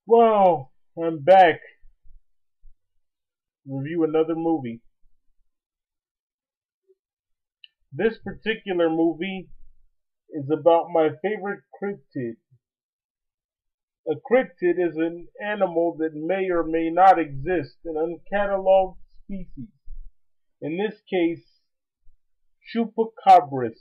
Well, I'm back to review another movie. This particular movie is about my favorite cryptid. A cryptid is an animal that may or may not exist, an uncatalogued species. In this case, Chupacabras,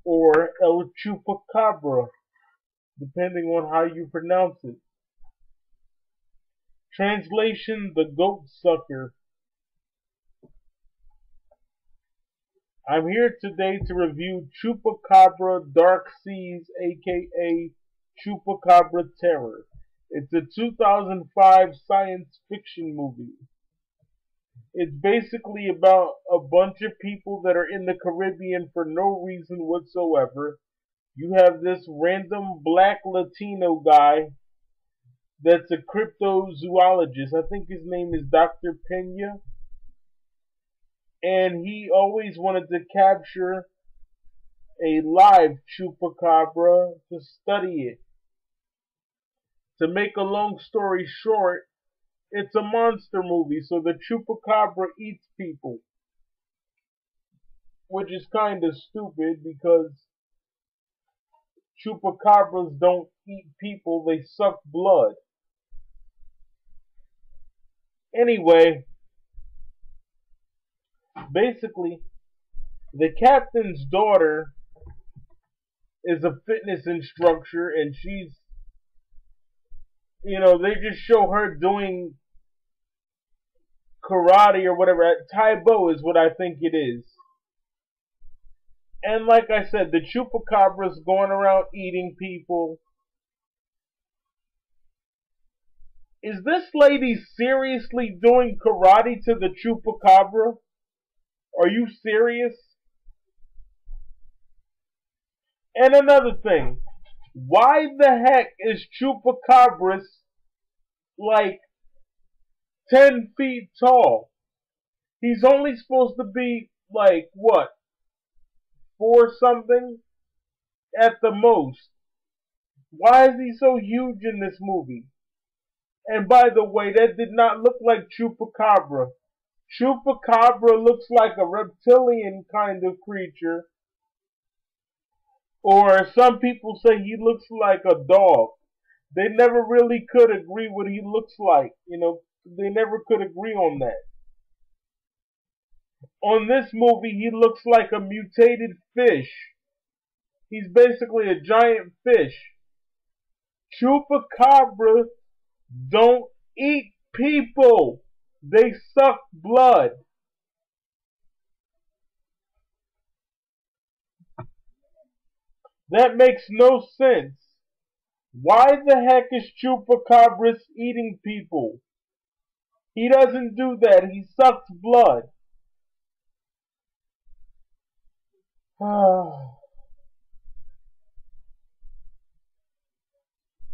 or El Chupacabra, depending on how you pronounce it. Translation: the goat sucker. I'm here today to review Chupacabra Dark Seas, aka Chupacabra Terror. It's a 2005 science fiction movie. It's basically about a bunch of people that are in the Caribbean for no reason whatsoever. You have this random black Latino guy that's a cryptozoologist. I think his name is Dr. Peña. And he always wanted to capture a live chupacabra to study it. To make a long story short, it's a monster movie, so the chupacabra eats people. Which is kind of stupid because chupacabras don't eat people, they suck blood. Anyway, basically, the captain's daughter is a fitness instructor, and she's, they just show her doing karate or whatever. Taibo is what I think it is. And like I said, the chupacabra's going around eating people. Is this lady seriously doing karate to the chupacabra? Are you serious? And another thing, why the heck is Chupacabras like 10 feet tall? He's only supposed to be like, what, 4 something at the most. Why is he so huge in this movie? And by the way, that did not look like Chupacabra. Chupacabra looks like a reptilian kind of creature. Or some people say he looks like a dog. They never really could agree what he looks like. They never could agree on that. On this movie, he looks like a mutated fish. He's basically a giant fish. Chupacabras don't eat people. They suck blood. That makes no sense. Why the heck is Chupacabras eating people? He doesn't do that. He sucks blood.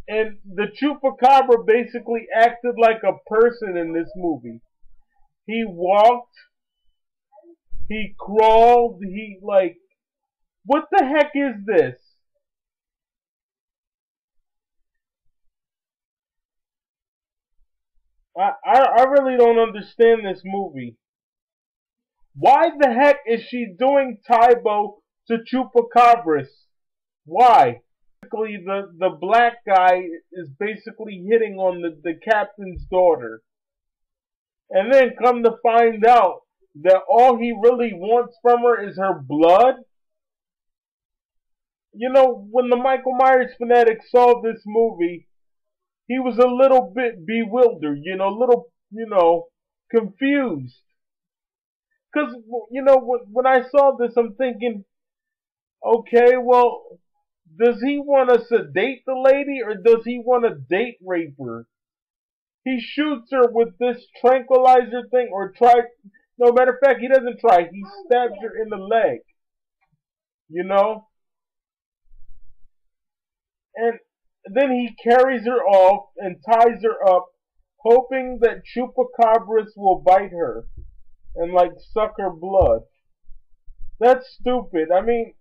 And the Chupacabra basically acted like a person in this movie. He walked, he crawled, what the heck is this? I really don't understand this movie. Why the heck is she doing Taibo to Chupacabras? Why? Basically, the black guy is basically hitting on the captain's daughter. And then come to find out that all he really wants from her is her blood. When the Michael Myers fanatic saw this movie, he was a little bit bewildered, a little, confused. Because, when I saw this, I'm thinking, okay, well, does he want to sedate the lady or does he want to date rape her? He shoots her with this tranquilizer thing no, matter of fact, he doesn't try. He stabs her in the leg. And then he carries her off and ties her up, hoping that Chupacabras will bite her and suck her blood. That's stupid. I mean,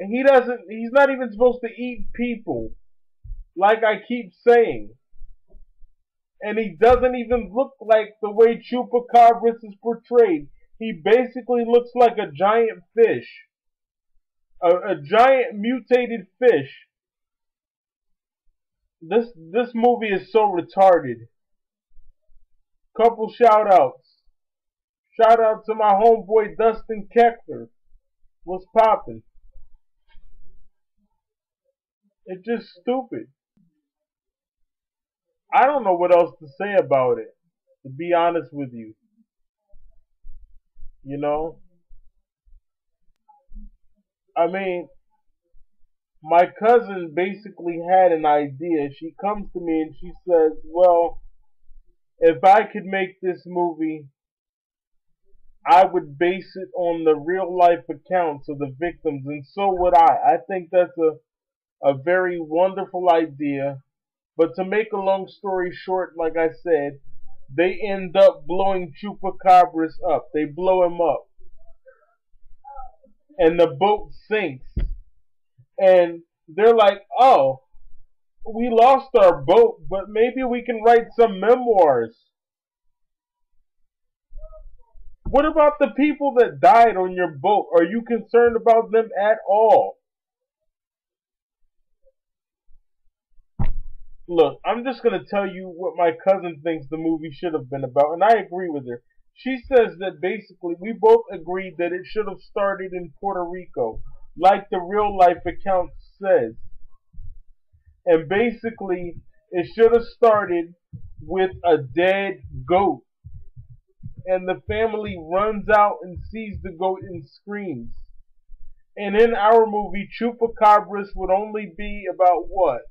he's not even supposed to eat people. like I keep saying. And he doesn't even look like the way Chupacabra is portrayed. He basically looks like a giant fish. A giant mutated fish. This movie is so retarded. Couple shout outs. Shout out to my homeboy Dustin Keckler. What's poppin'? It's just stupid. I don't know what else to say about it, to be honest with you. You know? I mean, my cousin basically had an idea. She comes to me and she says, well, if I could make this movie, I would base it on the real life accounts of the victims, and so would I. I think that's a very wonderful idea. But to make a long story short, like I said, they end up blowing Chupacabras up. They blow him up. And the boat sinks. And they're like, oh, we lost our boat, but maybe we can write some memoirs. What about the people that died on your boat? Are you concerned about them at all? Look, I'm just going to tell you what my cousin thinks the movie should have been about, and I agree with her. She says that basically we both agreed that it should have started in Puerto Rico, like the real life account says. And basically, it should have started with a dead goat. And the family runs out and sees the goat and screams. And in our movie, Chupacabras would only be about what?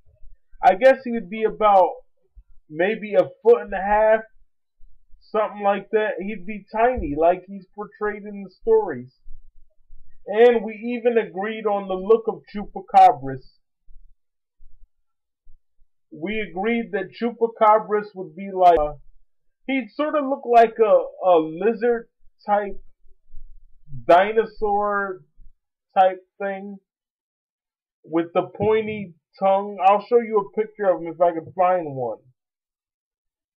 I guess he would be about maybe a foot and a half, something like that. He'd be tiny, like he's portrayed in the stories. And we even agreed on the look of Chupacabras. We agreed that Chupacabras would be like he'd sort of look like a lizard type, dinosaur type thing with the pointy tongue. I'll show you a picture of him if I can find one.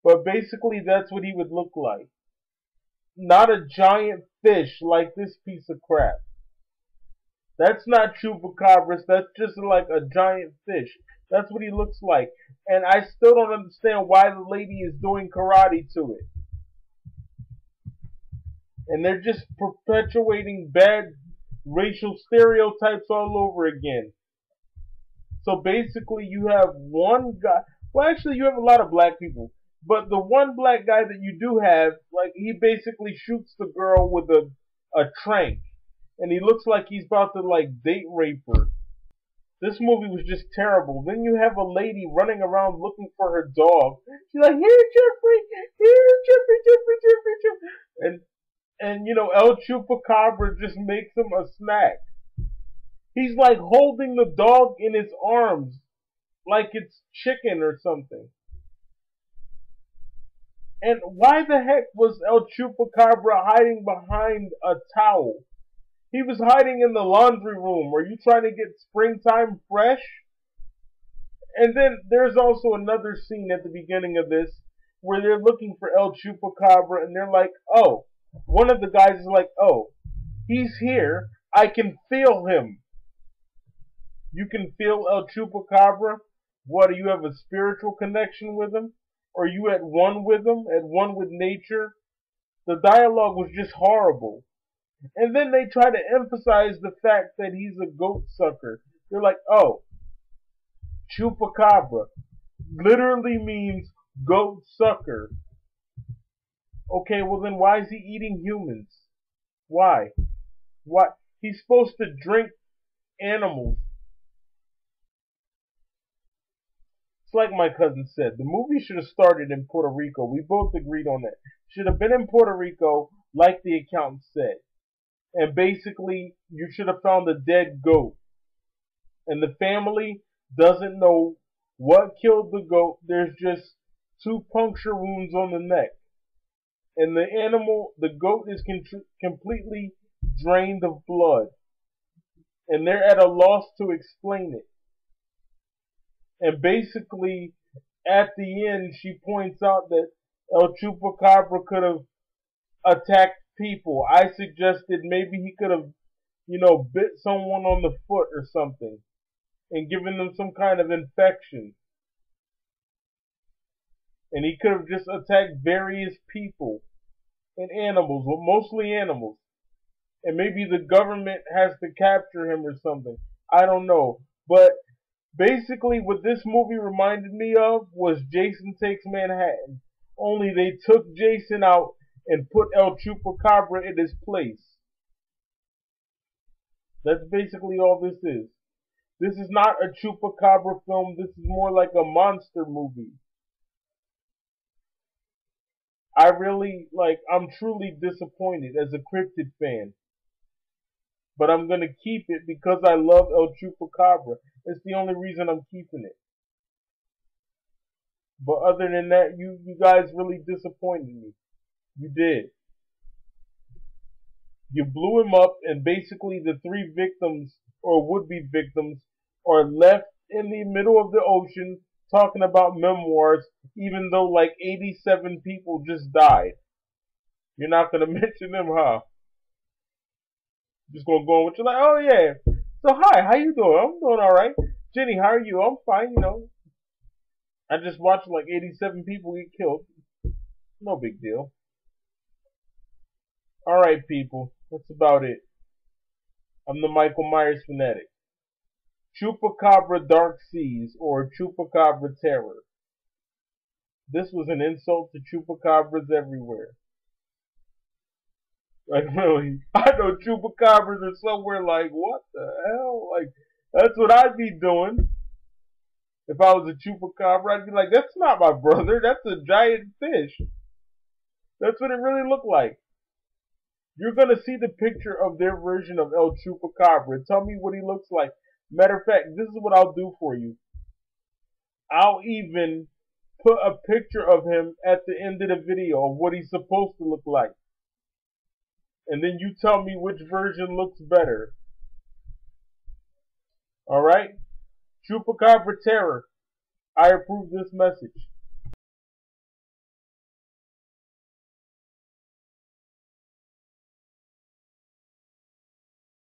But basically that's what he would look like. Not a giant fish like this piece of crap. That's not Chupacabras, that's just like a giant fish. That's what he looks like. And I still don't understand why the lady is doing karate to it. And they're just perpetuating bad racial stereotypes all over again. So basically you have one guy, well actually you have a lot of black people, but the one black guy that you do have, like he basically shoots the girl with a trank. And he looks like he's about to like date rape her. This movie was just terrible. Then you have a lady running around looking for her dog. She's like, here Jeffrey, here Jeffrey. And you know, El Chupacabra just makes him a snack. He's like holding the dog in his arms like it's chicken or something. And why the heck was El Chupacabra hiding behind a towel? He was hiding in the laundry room. Are you trying to get springtime fresh? And then there's also another scene at the beginning of this where they're looking for El Chupacabra and they're like, oh, one of the guys is like, oh, he's here. I can feel him. You can feel El Chupacabra? What, do you have a spiritual connection with him? Are you at one with him? At one with nature? The dialogue was just horrible. And then they try to emphasize the fact that he's a goat sucker. They're like, oh, Chupacabra literally means goat sucker. Okay, well then why is he eating humans? Why? Why? He's supposed to drink animals. It's like my cousin said, the movie should have started in Puerto Rico. We both agreed on that. Should have been in Puerto Rico like the accountant said. And basically, you should have found a dead goat. And the family doesn't know what killed the goat. There's just 2 puncture wounds on the neck. And the animal, the goat is completely drained of blood. And they're at a loss to explain it. And basically, at the end, she points out that El Chupacabra could have attacked people. I suggested maybe he could have, bit someone on the foot or something and given them some kind of infection. And he could have just attacked various people and animals, well, mostly animals. And maybe the government has to capture him or something. I don't know. But basically what this movie reminded me of was Jason Takes Manhattan. Only they took Jason out and put El Chupacabra in his place. That's basically all this is. This is not a Chupacabra film. This is more like a monster movie. I'm truly disappointed as a cryptid fan. But I'm going to keep it because I love El Chupacabra. It's the only reason I'm keeping it. But other than that, you guys really disappointed me. You did. You blew him up, and basically the three victims, or would-be victims, are left in the middle of the ocean talking about memoirs, even though like 87 people just died. You're not going to mention them, huh? Just going to go on with your life. Oh, yeah. So, hi, how you doing? I'm doing all right. Jenny, how are you? I'm fine, I just watched like 87 people get killed. No big deal. All right, people. That's about it. I'm the Michael Myers fanatic. Chupacabra Dark Seas, or Chupacabra Terror. This was an insult to chupacabras everywhere. Like, really. I know chupacabras are somewhere like, what the hell? Like, that's what I'd be doing. If I was a chupacabra, I'd be like, that's not my brother. That's a giant fish. That's what it really looked like. You're going to see the picture of their version of El Chupacabra. Tell me what he looks like. Matter of fact, this is what I'll do for you. I'll even put a picture of him at the end of the video of what he's supposed to look like. And then you tell me which version looks better. Alright? Chupacabra Terror. I approve this message.